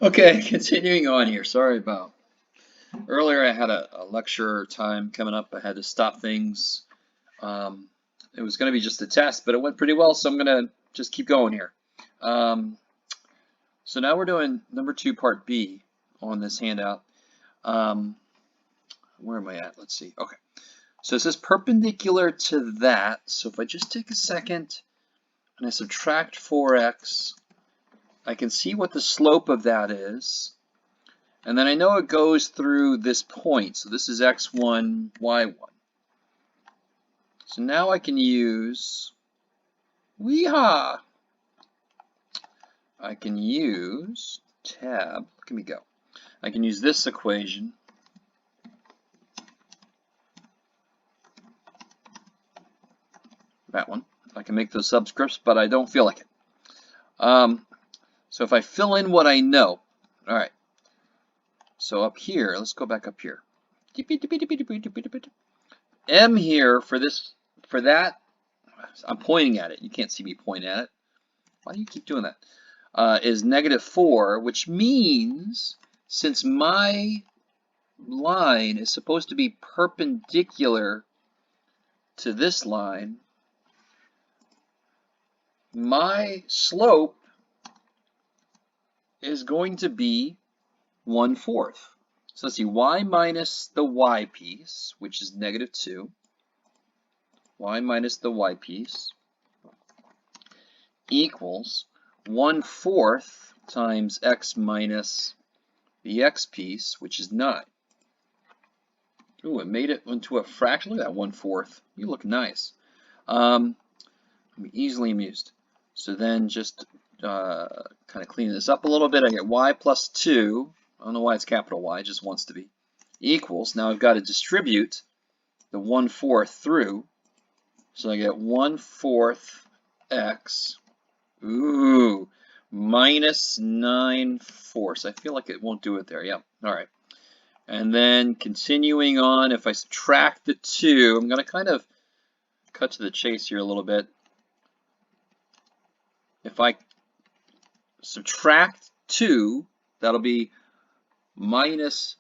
Okay, continuing on here. Sorry about earlier. I had a lecture time coming up. I had to stop things. Um, it was going to be just a test, but it went pretty well, so I'm going to just keep going here. Um, so now we're doing number 2, part B on this handout. Where am I at? Let's see. Okay. So it says perpendicular to that. So if I just take a second and I subtract 4x, I can see what the slope of that is. And then I know it goes through this point. So this is x1, y1. So now I can use, weehaw! I can use tab, look at me go. I can use this equation. That one. I can make those subscripts, but I don't feel like it. So if I fill in what I know, all right. So up here, let's go back up here. M here for this, for that, I'm pointing at it. You can't see me point at it. Why do you keep doing that? Is -4, which means since my line is supposed to be perpendicular to this line, my slope is going to be 1/4. So let's see, y minus the y piece, which is -2, y minus the y piece equals 1/4 times x minus the x piece, which is 9. Ooh, it made it into a fraction. Look at that, 1/4. You look nice. I'm easily amused. So then just kind of cleaning this up a little bit, I get y plus 2. I don't know why it's capital Y, it just wants to be. Equals, now I've got to distribute the 1/4 through. So I get 1/4 x, ooh, minus 9/4. I feel like it won't do it there. Yep, all right. And then continuing on, if I subtract the 2, I'm going to kind of cut to the chase here a little bit. If I subtract 2, that'll be minus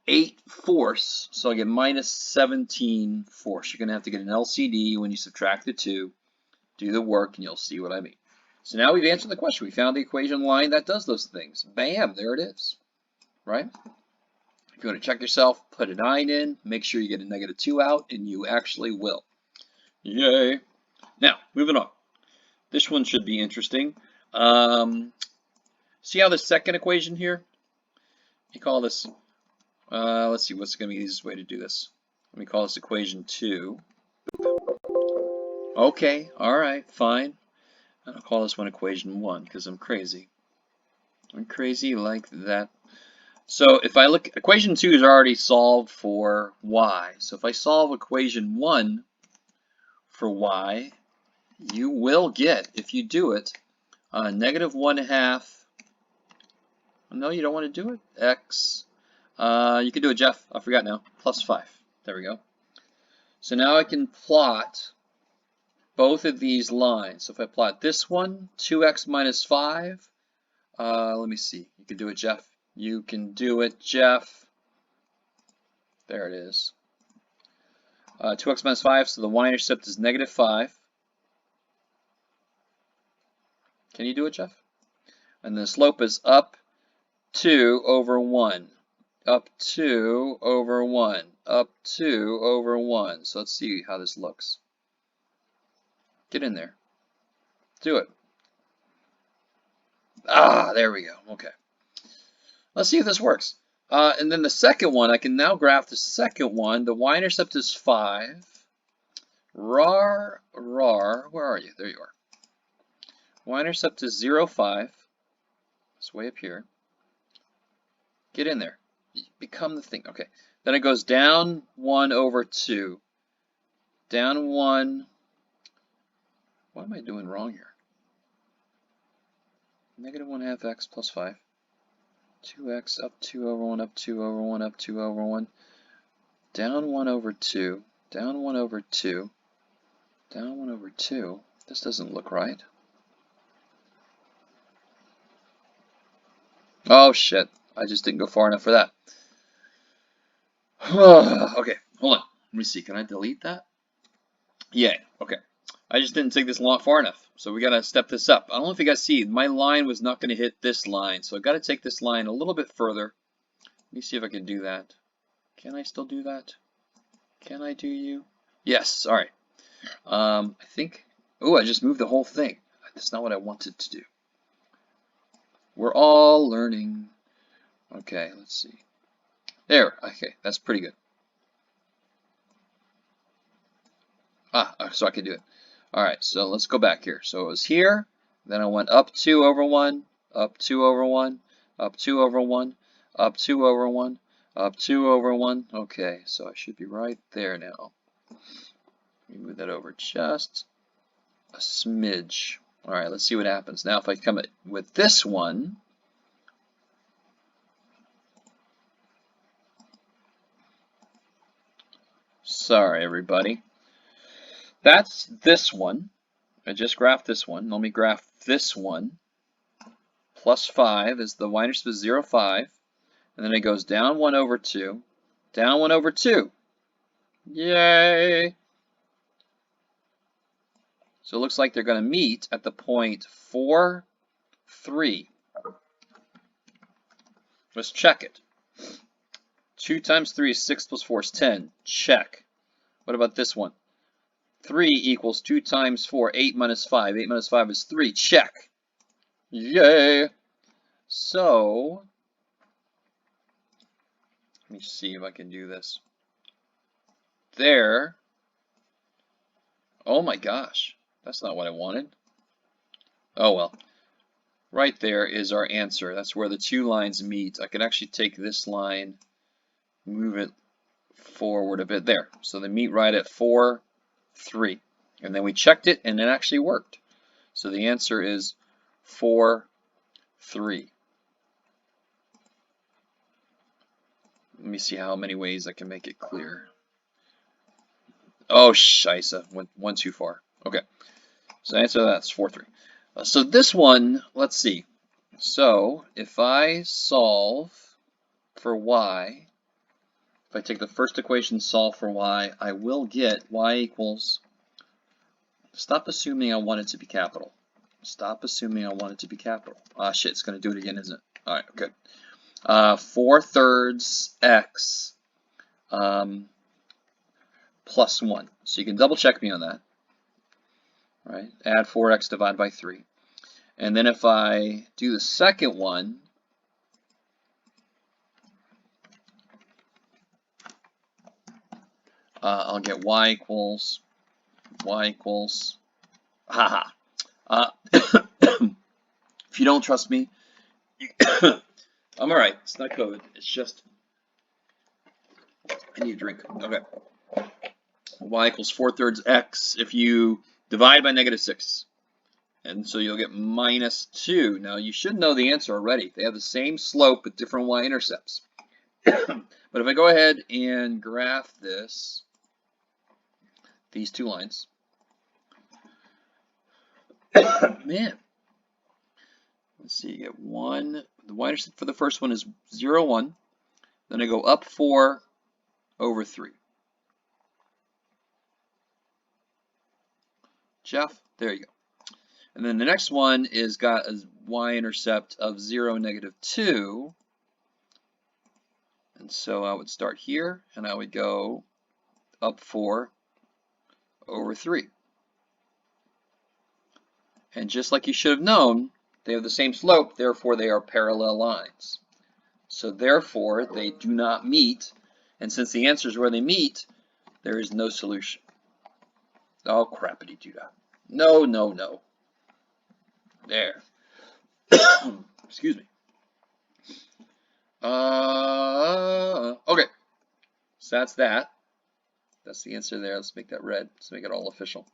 8/4, so I get minus 17/4. You're going to have to get an LCD when you subtract the 2, do the work, and you'll see what I mean. So now we've answered the question. We found the equation line that does those things. Bam, there it is, right? If you want to check yourself, put a 9 in, make sure you get a -2 out, and you actually will. Yay. Now, moving on. This one should be interesting. See how the second equation here? You call this, let's see, what's going to be the easiest way to do this? Let me call this equation 2. Okay, all right, fine. I'll call this one equation 1 because I'm crazy. I'm crazy like that. So if I look, equation 2 is already solved for y. So if I solve equation 1 for y, you will get, if you do it, -1/2. No, you don't want to do it. X. You can do it, Jeff. I forgot now. +5. There we go. So now I can plot both of these lines. So if I plot this one, 2x minus 5. Let me see. You can do it, Jeff. You can do it, Jeff. There it is. 2x minus 5, so the y-intercept is -5. Can you do it, Jeff? And the slope is up 2 over 1. Up 2 over 1. Up 2 over 1. So let's see how this looks. Get in there. Do it. Ah, there we go. Okay. Let's see if this works. And then the second one, I can now graph the second one. The y-intercept is 5. Rar, where are you? There you are. Y-intercept is 0, 5. It's way up here. Get in there. Become the thing. Okay. Then it goes down 1 over 2. Down 1. What am I doing wrong here? -1/2 x plus 5. 2x up 2 over 1, up 2 over 1, up 2 over 1. Down 1 over 2. Down 1 over 2. Down 1 over 2. This doesn't look right. Oh shit, I just didn't go far enough for that. Okay, hold on. Let me see, can I delete that? Yeah, okay. I just didn't take this far enough, so we gotta step this up. I don't know if you guys see, my line was not gonna hit this line, so I gotta take this line a little bit further. Let me see if I can do that. Can I still do that? Can I do you? Yes, alright. I think, oh, I just moved the whole thing. That's not what I wanted to do. We're all learning. Okay, let's see. There, okay, that's pretty good. So I can do it. Alright, so let's go back here. So it was here, then I went up 2 over 1, up 2 over 1, up 2 over 1, up 2 over 1, up 2 over 1. Okay, so I should be right there now. Let me move that over just a smidge. Alright, let's see what happens. Now if I come with this one, sorry everybody, that's this one. I just graphed this one. Let me graph this one. Plus 5 is the y-intercept is 0, 5. And then it goes down 1 over 2, down 1 over 2. Yay! So it looks like they're going to meet at the point 4, 3. Let's check it. 2 times 3 is 6 plus 4 is 10. Check. What about this one? 3 equals 2 times 4, 8 minus 5. 8 minus 5 is 3. Check. Yay! So, let me see if I can do this. There. Oh my gosh. That's not what I wanted. Oh well. Right there is our answer. That's where the two lines meet. I can actually take this line, move it forward a bit there. So they meet right at 4, 3. And then we checked it and it actually worked. So the answer is 4, 3. Let me see how many ways I can make it clear. Oh, scheisse. Went one too far. Okay. So the answer to that's 4, 3. So this one, let's see. So if I solve for y, if I take the first equation, solve for y, I will get y equals, stop assuming I want it to be capital. Stop assuming I want it to be capital. Ah, shit, it's going to do it again, isn't it? All right, good. 4/3 x plus 1. So you can double check me on that. Right? Add 4x divided by 3. And then if I do the second one, I'll get y equals, haha. If you don't trust me, I'm alright. It's not COVID. It's just, I need a drink. Okay. Y equals 4/3 x if you divide by -6. And so you'll get -2. Now you should know the answer already. They have the same slope with different y-intercepts. But if I go ahead and graph this, these two lines, man, let's see, you get 1, the y-intercept for the first one is 0, 1, then I go up 4 over 3. Jeff, there you go. And then the next one is got a y-intercept of 0, -2. And so I would start here, and I would go up 4 over 3. And just like you should have known, they have the same slope, therefore they are parallel lines. So therefore, they do not meet, and since the answer is where they meet, there is no solution. Oh, crappity-doo-dah. No, no, no. There. Excuse me. Okay. So that's that. That's the answer there. Let's make that red. Let's make it all official.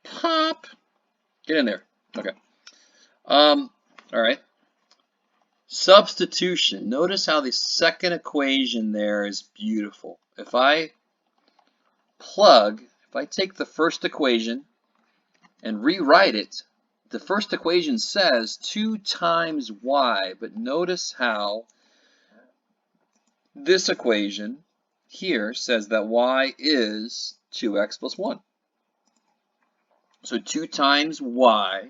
Pop. Get in there. Okay. All right. Substitution. Notice how the second equation there is beautiful. If I take the first equation and rewrite it the first equation says 2 times y, but notice how this equation here says that y is 2x plus 1. So 2 times y,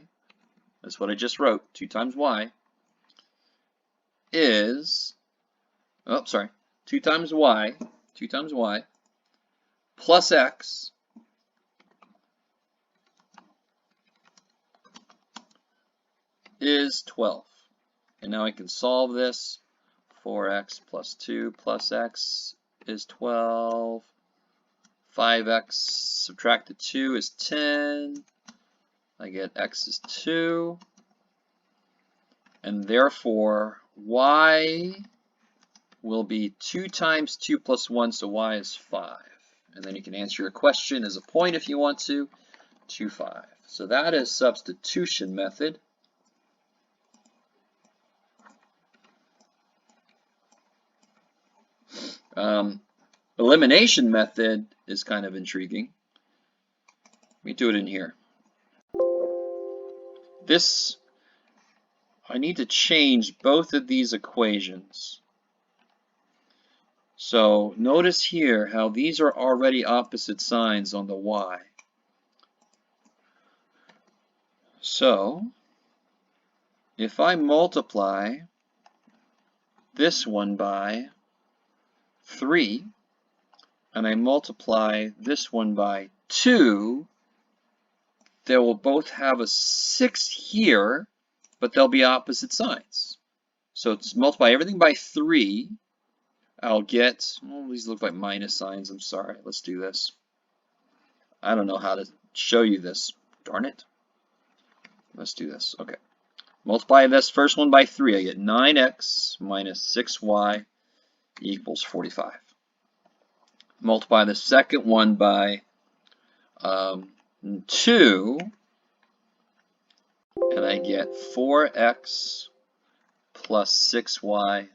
that's what I just wrote, 2 times y is, 2 times y plus x is 12. And now I can solve this. 4x plus 2 plus x is 12. 5x subtracted 2 is 10. I get x is 2. And therefore, y will be 2 times 2 plus 1, so y is 5. And then you can answer your question as a point if you want to, 2, 5. So that is substitution method. Elimination method is kind of intriguing. Let me do it in here. This, I need to change both of these equations. So notice here how these are already opposite signs on the y. So if I multiply this one by 3, and I multiply this one by 2, they will both have a 6 here, but they'll be opposite signs. So it's multiply everything by 3. I'll get, well, these look like minus signs. I'm sorry. Let's do this. I don't know how to show you this. Darn it. Let's do this. Okay. Multiply this first one by 3. I get 9x minus 6y equals 45. Multiply the second one by 2, and I get 4x plus 6y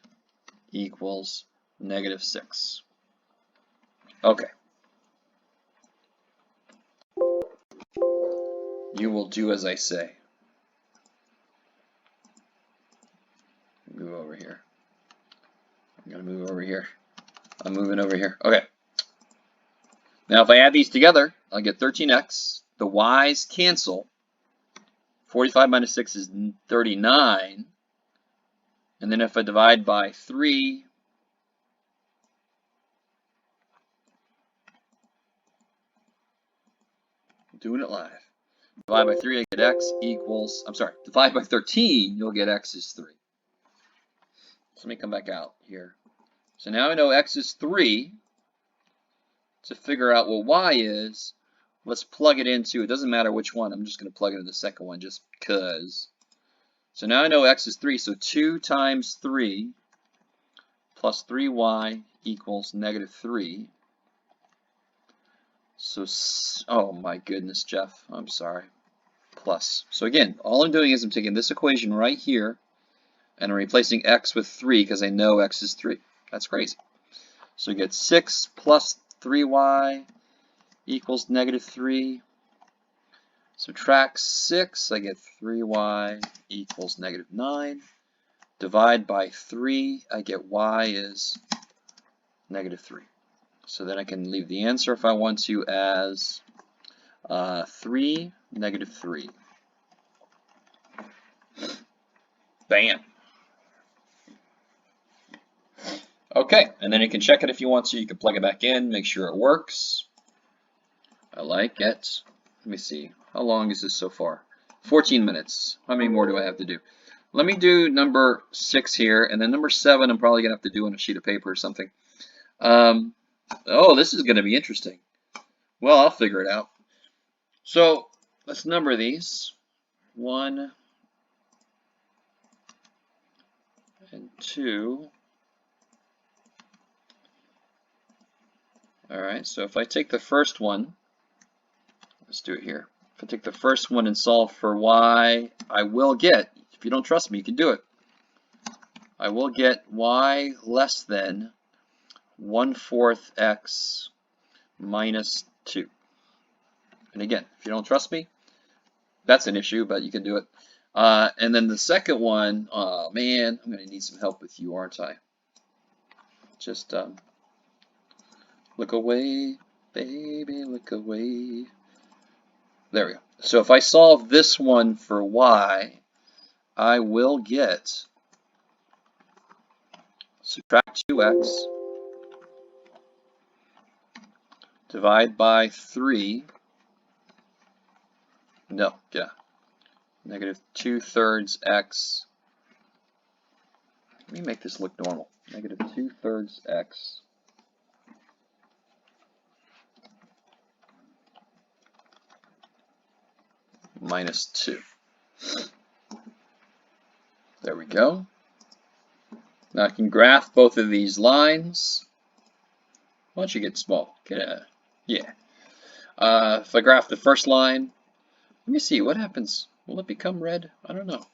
equals negative 6. Okay. You will do as I say. Move over here. I'm going to move over here. I'm moving over here. Okay. Now if I add these together, I'll get 13x. The y's cancel. 45 minus 6 is 39. And then if I divide by 3, I'm doing it live. Divide by 3, I get x equals, divide by 13, you'll get x is 3. So let me come back out here. So now I know x is 3. To figure out what y is, let's plug it into, it doesn't matter which one, I'm just going to plug it into the second one just because. So now I know x is 3, so 2 times 3 plus 3y equals negative 3. So, oh my goodness, Jeff, I'm sorry. Plus. So again, all I'm doing is I'm taking this equation right here and I'm replacing x with 3 because I know x is 3. That's crazy. So you get 6 plus 3y equals negative 3. Subtract 6, I get 3y equals negative 9. Divide by 3, I get y is negative 3. So then I can leave the answer if I want to as 3, negative 3. Bam. Okay, and then you can check it if you want to. You can plug it back in, make sure it works. I like it. Let me see. How long is this so far? 14 minutes. How many more do I have to do? Let me do number 6 here, and then number 7 I'm probably going to have to do on a sheet of paper or something. Oh, this is going to be interesting. Well, I'll figure it out. So let's number these. 1 and 2. Alright, so if I take the first one, let's do it here. If I take the first one and solve for y, I will get, if you don't trust me, you can do it. I will get y less than 1/4 x minus 2. And again, if you don't trust me, That's an issue, but you can do it. And then the second one, oh man, I'm going to need some help with you, aren't I? Just look away, baby, look away. There we go. So if I solve this one for y, I will get subtract 2x, divide by 3, no, yeah, negative 2/3 x. Let me make this look normal. Negative 2/3 x minus 2. There we go. Now I can graph both of these lines. Why don't you get small? Yeah. If I graph the first line, let me see, what happens? Will it become red? I don't know.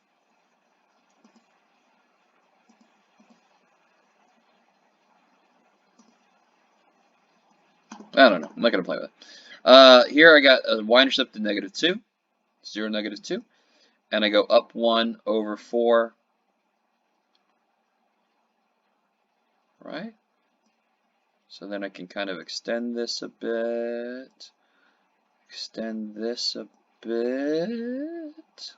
I don't know. I'm not going to play with it. Here I got a y-intercept of negative 2, 0, negative 2, and I go up 1 over 4, right? So then I can kind of extend this a bit, extend this a bit.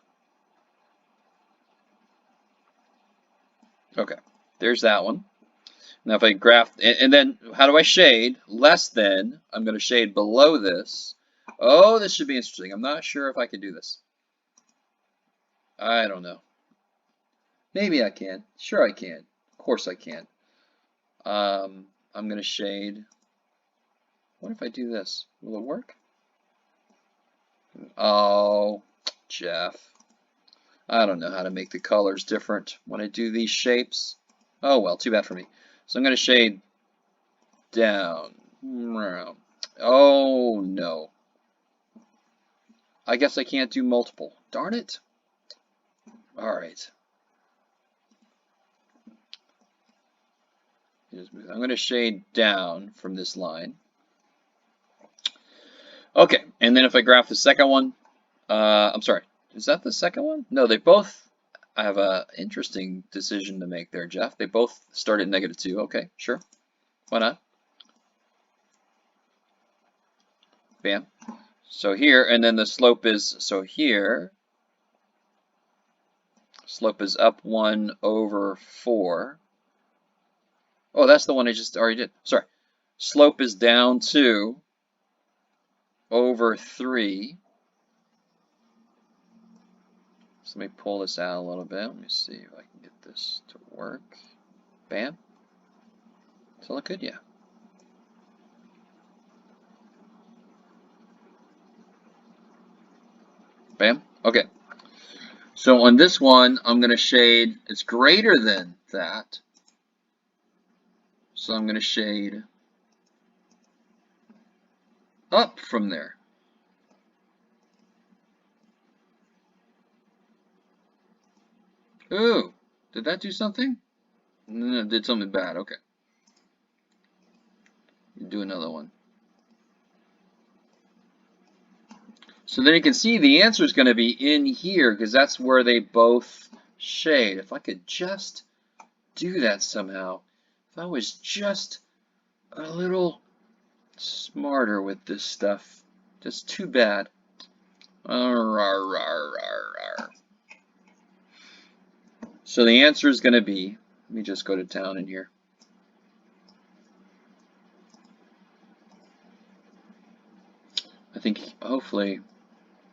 Okay, there's that one. Now if I graph, and then how do I shade? Less than, I'm going to shade below this. Oh, this should be interesting. I'm not sure if I can do this. I don't know. Maybe I can. Sure I can. Of course I can. I'm going to shade. What if I do this? Will it work? Oh, Jeff. I don't know how to make the colors different when I do these shapes. Oh well, too bad for me. So I'm going to shade down. Oh no. I guess I can't do multiple. Darn it. Alright. I'm going to shade down from this line. Okay, and then if I graph the second one, I'm sorry, is that the second one? No, they both have an interesting decision to make there, Jeff. They both start at negative 2. Okay, sure. Why not? Bam. So here, and then the slope is, so here, slope is up 1 over 4. Oh, that's the one I just already did. Sorry. Slope is down 2 over 3. So let me pull this out a little bit. Let me see if I can get this to work. Bam. Does it look good? Yeah. Bam. Okay. So on this one, I'm going to shade, it's greater than that. So I'm going to shade up from there. Ooh, did that do something? No, it did something bad. Okay. Do another one. So then you can see the answer is going to be in here because that's where they both shade. If I could just do that somehow, if I was just a little smarter with this stuff, just too bad. So the answer is going to be, let me just go to town in here. I think hopefully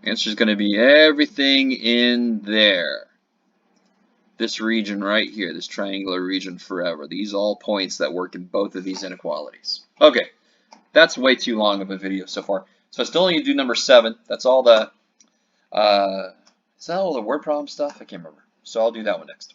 the answer is going to be everything in there. This region right here, this triangular region forever. These all points that work in both of these inequalities. Okay, that's way too long of a video so far. So I still need to do number 7. That's all the, is that all the word problem stuff? I can't remember. So I'll do that one next.